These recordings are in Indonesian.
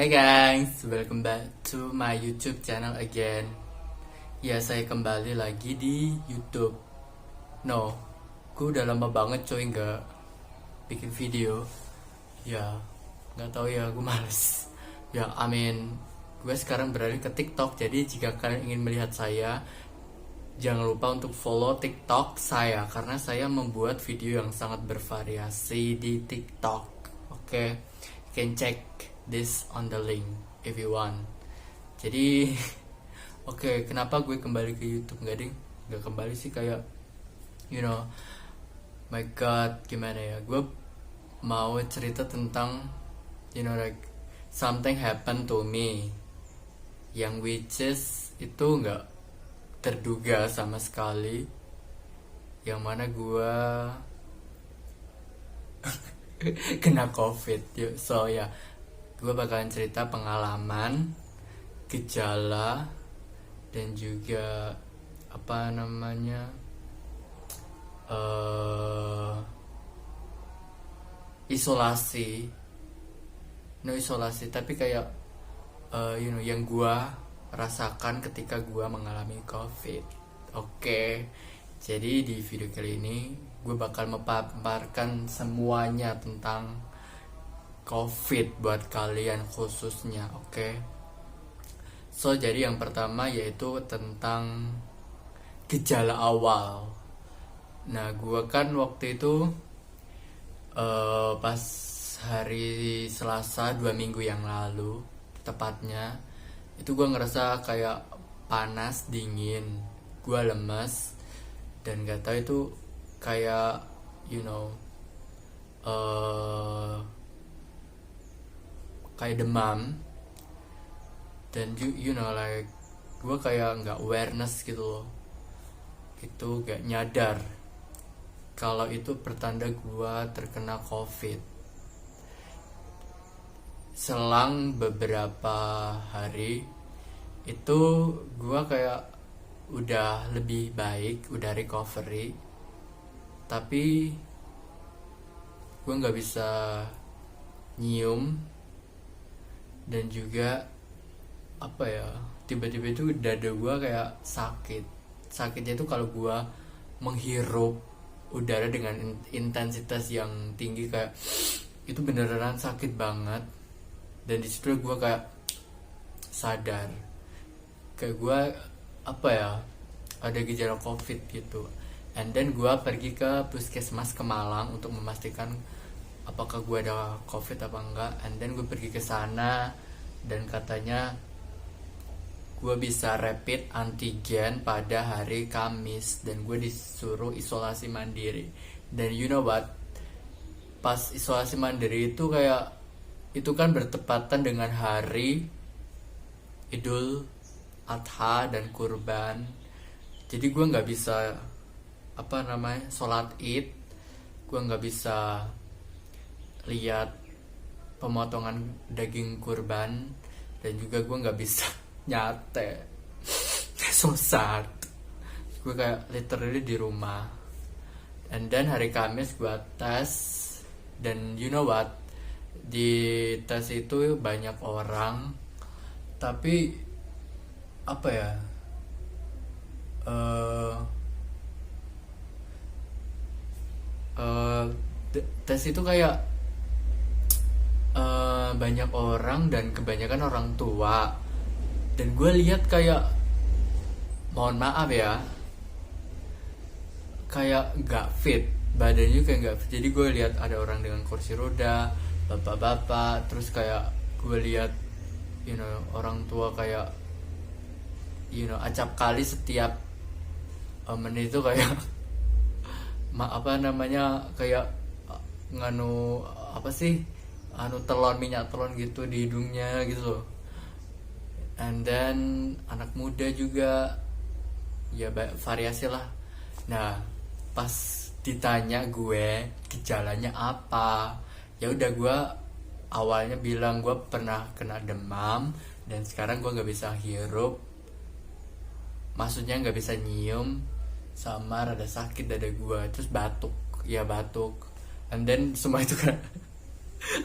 Hai guys, welcome back to my YouTube channel again. Ya, saya kembali lagi di YouTube. No, gue udah lama banget coy nggak bikin video. Ya, nggak tahu ya, gue males. Ya, gue sekarang beralih ke TikTok. Jadi jika kalian ingin melihat saya, jangan lupa untuk follow TikTok saya karena saya membuat video yang sangat bervariasi di TikTok. Oke, you can check this on the link if you want. Jadi oke, kenapa gue kembali ke YouTube? Nggak kembali sih, kayak my god, gimana ya, gue mau cerita tentang like something happened to me yang which is itu nggak terduga sama sekali, yang mana gue kena COVID. So ya, gue bakalan cerita pengalaman, gejala, dan juga isolasi. Isolasi, tapi kayak yang gue rasakan ketika gue mengalami COVID. Oke, jadi di video kali ini gue bakal memaparkan semuanya tentang COVID buat kalian khususnya. Oke. So, jadi yang pertama yaitu tentang gejala awal. Nah, gue kan waktu itu pas hari Selasa 2 minggu yang lalu tepatnya, itu gue ngerasa kayak panas, dingin, gue lemes, dan gak tahu itu kayak kayak demam, dan like gue kayak nggak awareness gitu loh, itu gak nyadar kalau itu pertanda gue terkena COVID. Selang beberapa hari itu gue kayak udah lebih baik, udah recovery, tapi gue nggak bisa nyium, dan juga tiba-tiba itu dada gue kayak sakitnya itu kalau gue menghirup udara dengan intensitas yang tinggi, kayak itu beneran sakit banget. Dan disitu gue kayak sadar kayak gue ada gejala COVID gitu. And then gue pergi ke puskesmas ke Malang untuk memastikan apakah gue ada COVID apa enggak. And then gue pergi ke sana dan katanya gue bisa rapid antigen pada hari Kamis, dan gue disuruh isolasi mandiri. Dan you know what, pas isolasi mandiri itu kayak itu kan bertepatan dengan hari Idul Adha dan kurban. Jadi gue nggak bisa sholat Id, gue nggak bisa lihat pemotongan daging kurban, dan juga gue nggak bisa nyate. So sad. Gue kayak literally di rumah. And then hari Kamis gue tes, dan you know what, di tes itu banyak orang, tapi tes itu kayak banyak orang dan kebanyakan orang tua. Dan gue lihat kayak, mohon maaf ya, kayak gak fit, badannya kayak gak fit. Jadi gue lihat ada orang dengan kursi roda, bapak-bapak, terus kayak gue lihat orang tua kayak acap kali setiap menit itu kayak kayak minyak telon gitu di hidungnya gitu loh. And then anak muda juga, ya variasi lah. Nah, pas ditanya gue gejalanya apa, ya udah gue awalnya bilang gue pernah kena demam, dan sekarang gue nggak bisa hirup, maksudnya nggak bisa nyium, sama rada sakit dada gue, terus batuk. And then semua itu kan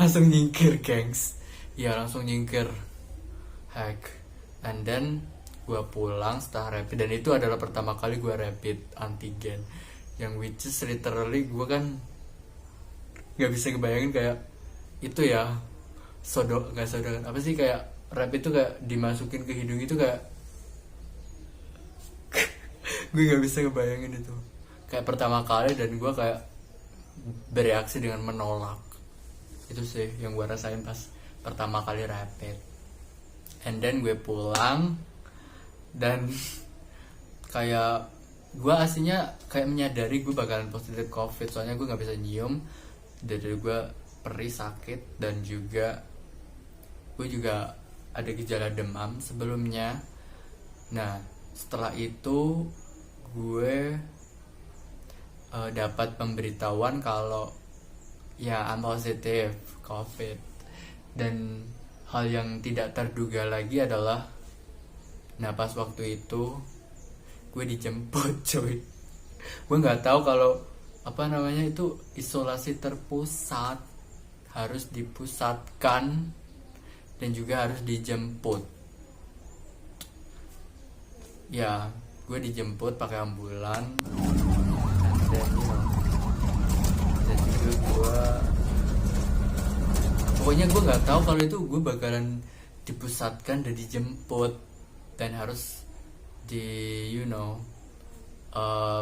langsung nyingkir, gengs. ya langsung nyingkir, hack. And then gue pulang setelah rapid, dan itu adalah pertama kali gue rapid antigen, yang which is literally gue kan nggak bisa ngebayangin kayak itu ya, nggak apa sih, kayak rapid itu kayak dimasukin ke hidung itu kayak gue nggak bisa ngebayangin itu kayak pertama kali, dan gue kayak bereaksi dengan menolak. Itu sih yang gue rasain pas pertama kali rapid. And then gue pulang, dan kayak gue aslinya kayak menyadari gue bakalan positif covid, soalnya gue nggak bisa nyium, dari gue perih, sakit, dan juga gue juga ada gejala demam sebelumnya. Nah setelah itu gue dapat pemberitahuan kalau ya I'm positif covid. Dan hal yang tidak terduga lagi adalah, nah pas waktu itu gue dijemput coy. Gue nggak tahu kalau apa namanya itu isolasi terpusat, harus dipusatkan dan juga harus dijemput. Ya gue dijemput pakai ambulan, dan dan juga gue pokoknya gue nggak tahu kalau itu gue bakalan dipusatkan dan dijemput dan harus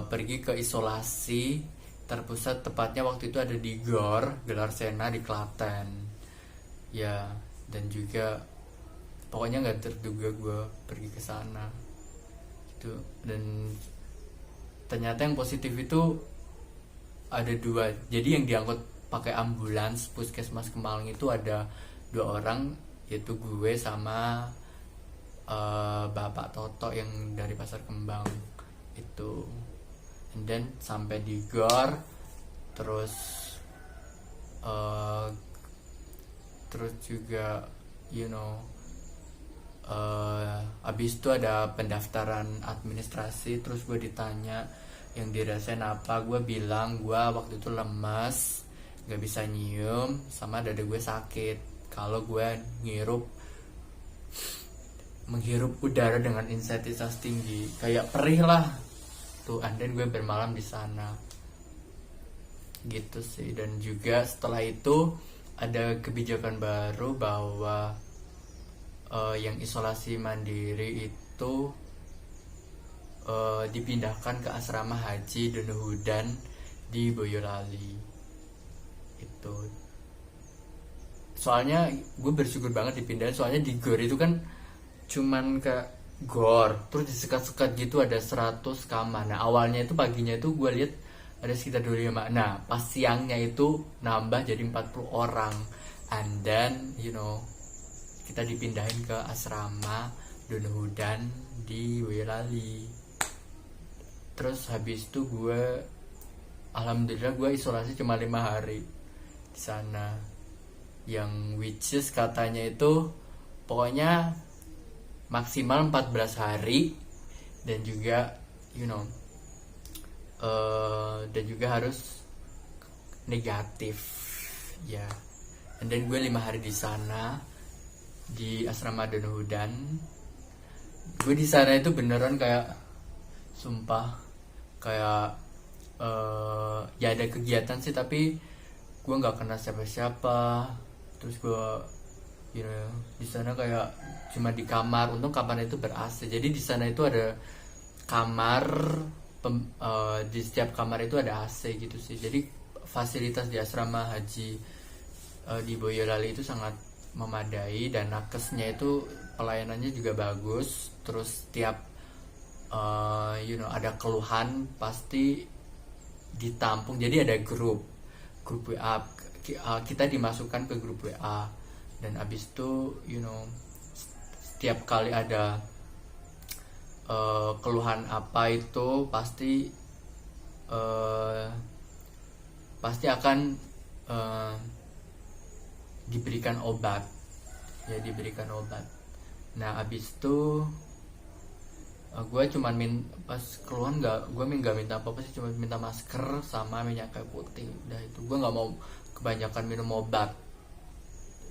pergi ke isolasi terpusat, tepatnya waktu itu ada di GOR Gelar Sena di Klaten ya. Dan juga pokoknya nggak terduga gue pergi ke sana gitu. Dan ternyata yang positif itu ada 2. Jadi yang diangkut pakai ambulans puskesmas Kemalang itu ada 2 orang, yaitu gue sama Bapak Toto yang dari Pasar Kembang itu. And then sampai di GOR, terus juga abis itu ada pendaftaran administrasi. Terus gue ditanya yang dirasain apa, gue bilang gue waktu itu lemas, gak bisa nyium, sama dada gue sakit kalau gue menghirup udara dengan intensitas tinggi, kayak perih lah tuh. And then gue bermalam di sana gitu sih. Dan juga setelah itu ada kebijakan baru bahwa yang isolasi mandiri itu dipindahkan ke asrama haji Donohudan di Boyolali itu. Soalnya gue bersyukur banget dipindahin, soalnya di GOR itu kan cuman ke GOR terus disekat-sekat gitu, ada 100 kamar. Nah awalnya itu paginya itu gue lihat ada sekitar 25. Nah pas siangnya itu nambah jadi 40 orang. And then kita dipindahin ke asrama Donohudan di Boyolali. Terus habis itu alhamdulillah gue isolasi cuma 5 hari di sana, yang which is katanya itu pokoknya maksimal 14 hari, dan juga dan juga harus negatif ya. And then gue 5 hari di sana di asrama Donohudan. Gue di sana itu beneran kayak sumpah kayak ya ada kegiatan sih, tapi gue nggak kenal siapa-siapa. Terus gue di sana kayak cuma di kamar. Untung kamar itu ber-AC, jadi di sana itu ada kamar di setiap kamar itu ada AC gitu sih. Jadi fasilitas di asrama haji di Boyolali itu sangat memadai, dan nakesnya itu pelayanannya juga bagus. Terus tiap ada keluhan pasti ditampung. Jadi ada grup WA, kita dimasukkan ke grup WA, dan abis itu setiap kali ada keluhan apa itu pasti akan diberikan obat. Nah abis itu gue cuman pas keluhan gue nggak minta apa-apa sih, cuma minta masker sama minyak kayu putih. Udah itu, gue nggak mau kebanyakan minum obat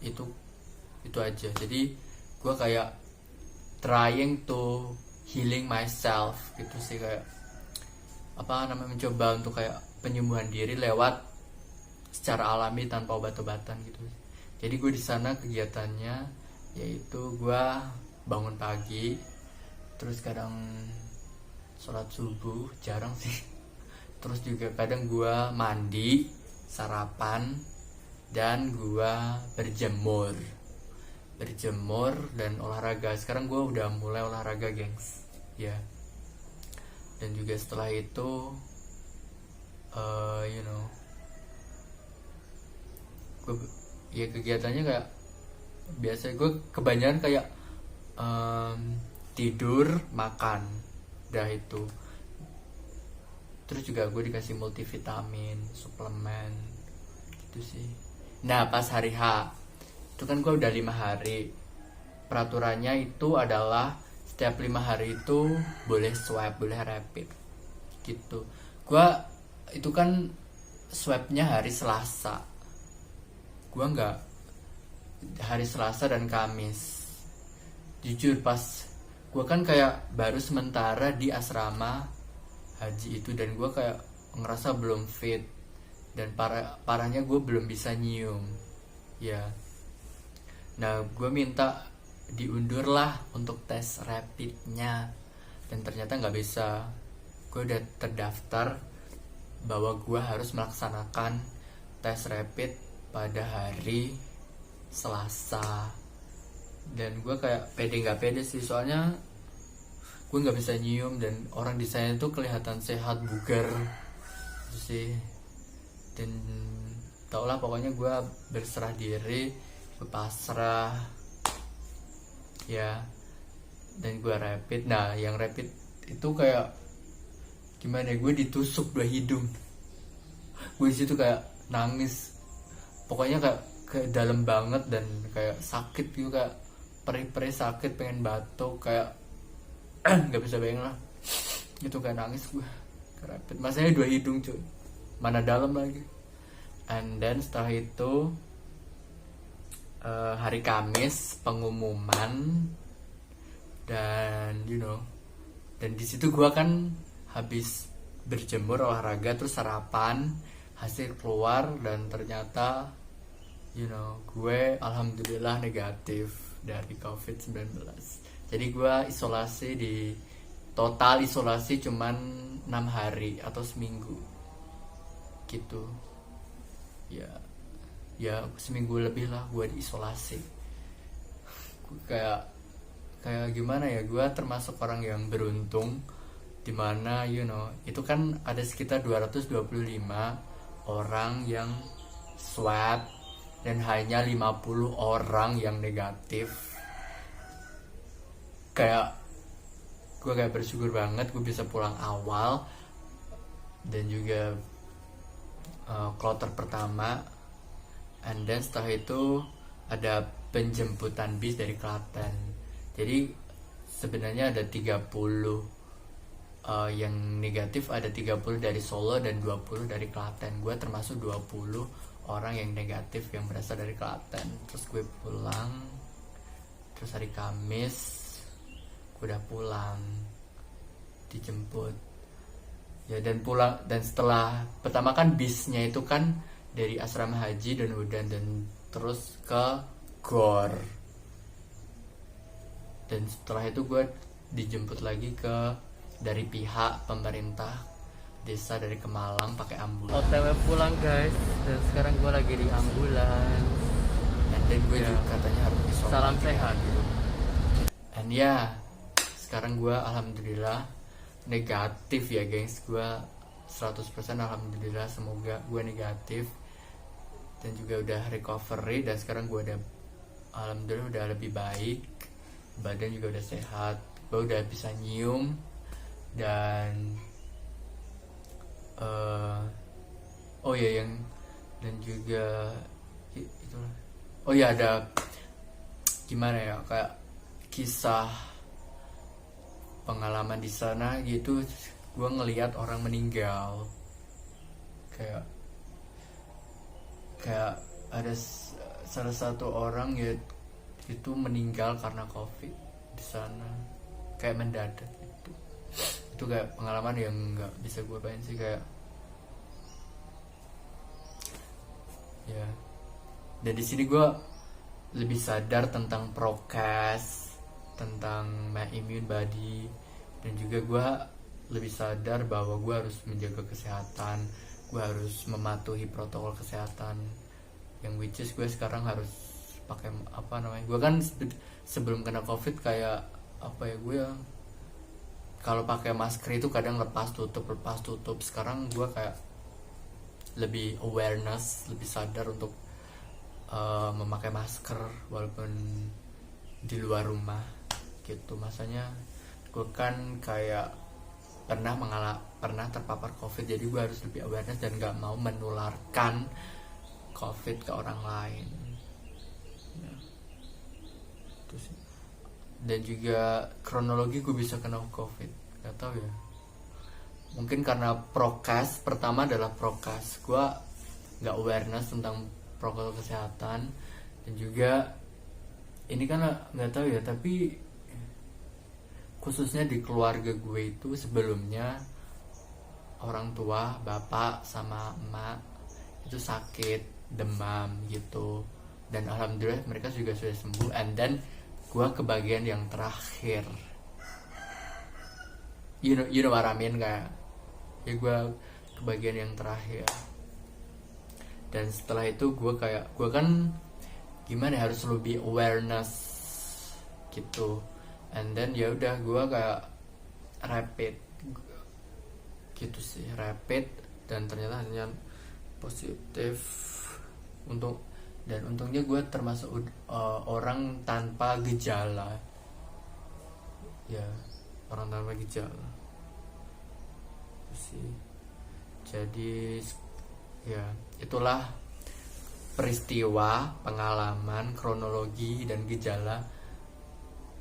itu. itu aja. Jadi gue kayak trying to healing myself gitu sih, kayak mencoba untuk kayak penyembuhan diri lewat secara alami tanpa obat-obatan gitu. Jadi gue di sana kegiatannya yaitu gue bangun pagi, terus kadang sholat subuh, jarang sih. Terus juga kadang gue mandi, sarapan, dan gue berjemur dan olahraga. Sekarang gue udah mulai olahraga, gengs, ya. Dan juga setelah itu gue ya kegiatannya kayak biasa, gue kebanyakan kayak tidur, makan, udah itu. Terus juga gue dikasih multivitamin, suplemen gitu sih. Nah pas hari H itu kan gue udah 5 hari. Peraturannya itu adalah setiap 5 hari itu boleh swab, boleh rapid gitu. Gue itu kan swabnya hari Selasa, gue nggak hari Selasa dan Kamis. Jujur pas gue kan kayak baru sementara di asrama haji itu, dan gue kayak ngerasa belum fit, dan parahnya gue belum bisa nyium ya. Nah gue minta diundur lah untuk tes rapidnya, dan ternyata nggak bisa. Gue udah terdaftar bahwa gue harus melaksanakan tes rapid pada hari Selasa, dan gue kayak pede nggak pede sih, soalnya gue nggak bisa nyium dan orang di sana tuh kelihatan sehat, bugar gitu sih. Dan tau lah pokoknya gue berserah diri, gue pasrah ya, dan gue rapid. Nah yang rapid itu kayak gimana, gue ditusuk 2 hidung. Gue disitu kayak nangis, pokoknya kayak dalam banget, dan kayak sakit gitu, kayak perih-perih sakit, pengen batuk, kayak nggak bisa bayang lah itu, kayak nangis gue rapid. Masanya 2 hidung cuy, mana dalam lagi. And then setelah itu hari Kamis pengumuman, dan dan di situ gue kan habis berjemur, olahraga, terus sarapan, hasil keluar, dan ternyata gue alhamdulillah negatif dari COVID-19. Jadi gue total isolasi cuman 6 hari atau seminggu gitu ya seminggu lebih lah gue diisolasi. Kayak gimana ya, gue termasuk orang yang beruntung, dimana itu kan ada sekitar 225 orang yang swab dan hanya 50 orang yang negatif. Kayak gue kayak bersyukur banget gue bisa pulang awal, dan juga kloter pertama. And then setelah itu ada penjemputan bis dari Klaten. Jadi sebenarnya ada 30 yang negatif, ada 30 dari Solo dan 20 dari Klaten. Gue termasuk 20 orang yang negatif yang berasal dari Klaten. Terus gue pulang, terus hari Kamis gue udah pulang, dijemput ya, dan pulang. Dan setelah pertama kan bisnya itu kan dari asrama haji dan udan, dan terus ke GOR, dan setelah itu gue dijemput lagi dari pihak pemerintah desa dari Kemalang pakai ambulans. OTW pulang guys, dan sekarang gue lagi di ambulans, dan gue juga katanya harus isolasi. Salam sehat gitu. And sekarang gue alhamdulillah negatif ya gengs. Gue 100% alhamdulillah, semoga gue negatif, dan juga udah recovery, dan sekarang gue udah alhamdulillah udah lebih baik, badan juga udah sehat, gue udah bisa nyium, dan dan juga itu. Ada gimana ya, kayak kisah pengalaman di sana gitu. Gue ngelihat orang meninggal, kayak ada salah satu orang ya, itu meninggal karena COVID di sana, kayak mendadak gitu. Itu kayak pengalaman yang nggak bisa gue lupain sih, kayak ya. Dan di sini gue lebih sadar tentang prokes, tentang my immune body, dan juga gue lebih sadar bahwa gue harus menjaga kesehatan, gue harus mematuhi protokol kesehatan, yang which is gue sekarang harus pakai gue kan sebelum kena COVID kayak gue kalau pakai masker itu kadang lepas tutup. Sekarang gue kayak lebih awareness, lebih sadar untuk memakai masker walaupun di luar rumah gitu. Masanya gue kan kayak pernah terpapar COVID, jadi gue harus lebih awareness dan gak mau menularkan COVID ke orang lain ya, itu sih. Dan juga kronologi gue bisa kena COVID gak tahu ya, mungkin karena prokes. Pertama adalah prokes, gue gak awareness tentang protokol kesehatan. Dan juga ini kan gak tahu ya, tapi khususnya di keluarga gue itu sebelumnya orang tua, bapak sama emak itu sakit demam gitu, dan alhamdulillah mereka juga sudah sembuh. And then gue ke bagian yang terakhir, you know what I mean, kayak ya gue ke bagian yang terakhir. Dan setelah itu gue kan gimana ya, harus lebih awareness gitu. And then ya udah gue kayak rapid gitu sih, rapid, dan ternyata hanya positif dan untungnya gue termasuk orang tanpa gejala ya, orang tanpa gejala itu sih. Jadi ya itulah peristiwa, pengalaman, kronologi, dan gejala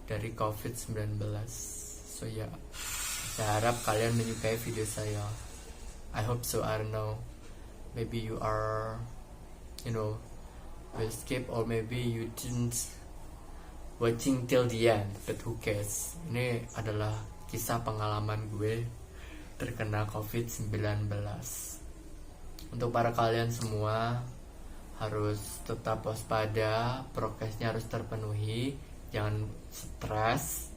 dari COVID-19. So ya, saya harap kalian menyukai video saya. I hope so. I don't know, maybe you are will skip, or maybe you didn't watching till the end, but who cares. Ini adalah kisah pengalaman gue terkena COVID-19. Untuk para kalian semua harus tetap waspada, prokesnya harus terpenuhi, jangan stres.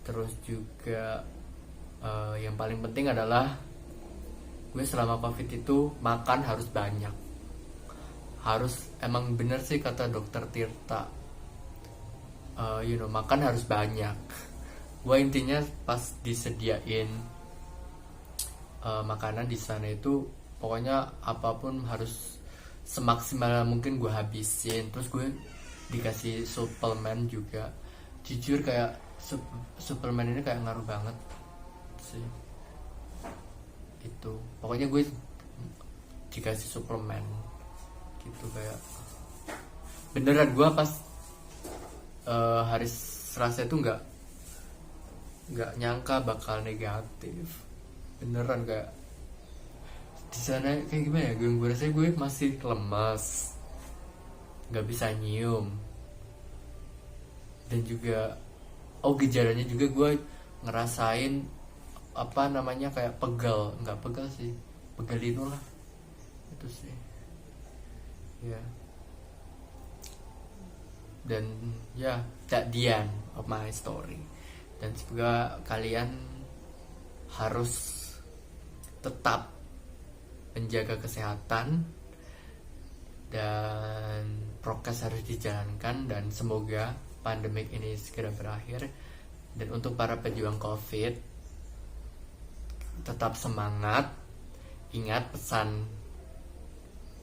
Terus juga yang paling penting adalah gue selama COVID itu makan harus banyak, harus, emang bener sih kata dokter Tirta, makan harus banyak. Gue intinya pas disediain makanan di sana itu pokoknya apapun harus semaksimal mungkin gue habisin. Terus gue dikasih suplemen juga. Jujur kayak suplemen ini kayak ngaruh banget sih. Itu pokoknya gue dikasih suplemen gitu, kayak beneran gue pas hari Selasa itu nggak nyangka bakal negatif. Beneran kayak di sana kayak gimana ya, gue rasanya gue masih lemas, nggak bisa nyium, dan juga gejalanya juga gue ngerasain kayak nggak pegal sih, pegalinu lah itu sih ya. Dan ya, that the end of my story. Dan semoga kalian harus tetap menjaga kesehatan dan prokes harus dijalankan, dan semoga pandemik ini segera berakhir. Dan untuk para pejuang COVID, tetap semangat. Ingat pesan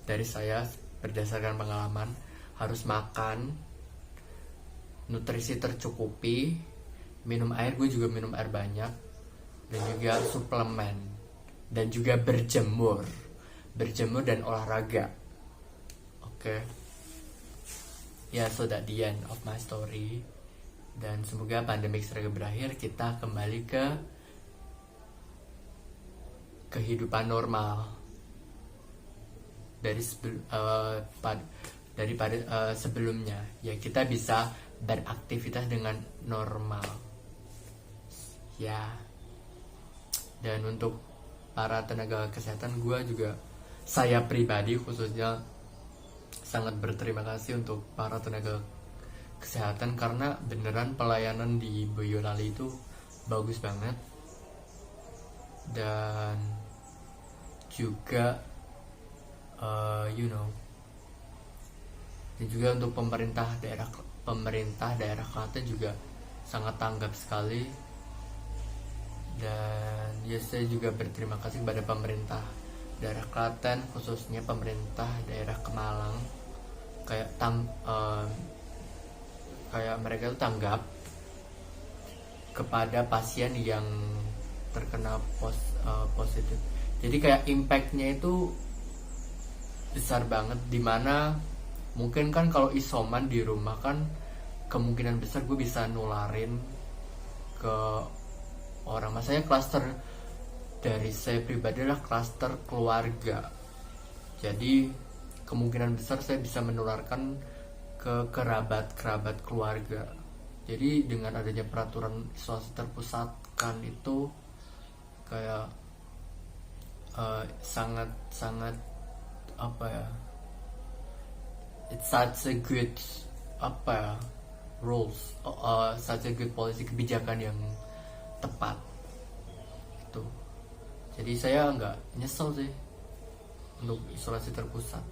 dari saya berdasarkan pengalaman, harus makan, nutrisi tercukupi, minum air, gue juga minum air banyak, dan juga suplemen, dan juga berjemur dan olahraga. Oke. Ya, so that the end of my story. Dan semoga pandemik segera berakhir, kita kembali ke kehidupan normal daripada sebelumnya. Ya, kita bisa beraktivitas dengan normal ya. Dan untuk para tenaga kesehatan, saya pribadi khususnya sangat berterima kasih untuk para tenaga kesehatan, karena beneran pelayanan di Boyolali itu bagus banget. Dan juga dan juga untuk pemerintah daerah Klaten juga sangat tanggap sekali. Dan ya, saya juga berterima kasih kepada pemerintah daerah Klaten, khususnya pemerintah daerah Kemalang, kayak mereka itu tanggap kepada pasien yang terkena positif. Jadi kayak impactnya itu besar banget, dimana mungkin kan kalau isoman di rumah kan kemungkinan besar gue bisa nularin ke orang. Masanya klaster dari saya pribadi adalah klaster keluarga, jadi kemungkinan besar saya bisa menularkan ke kerabat keluarga. Jadi dengan adanya peraturan isolasi terpusatkan itu kayak sangat it's such a good rules, such a good policy, kebijakan yang tepat itu. Jadi saya nggak nyesel sih untuk isolasi terpusat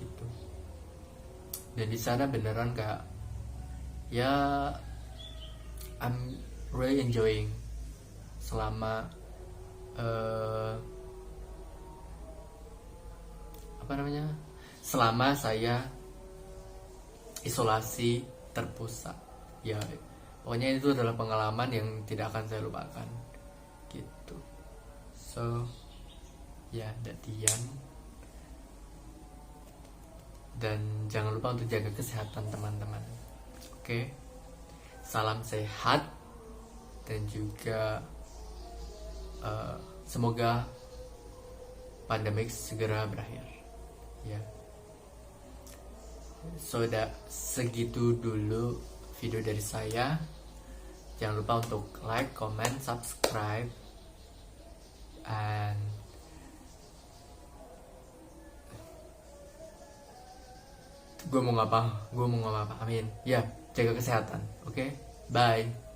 gitu. Dan di sana beneran kayak ya, I'm really enjoying selama selama saya isolasi terpusat ya. Pokoknya itu adalah pengalaman yang tidak akan saya lupakan gitu. So ya, datian. Dan jangan lupa untuk jaga kesehatan teman-teman. Oke, salam sehat. Dan juga semoga pandemik segera berakhir ya. So udah segitu dulu video dari saya. Jangan lupa untuk like, comment, subscribe, and gue mau ngapa amin ya, jaga kesehatan. Oke, bye.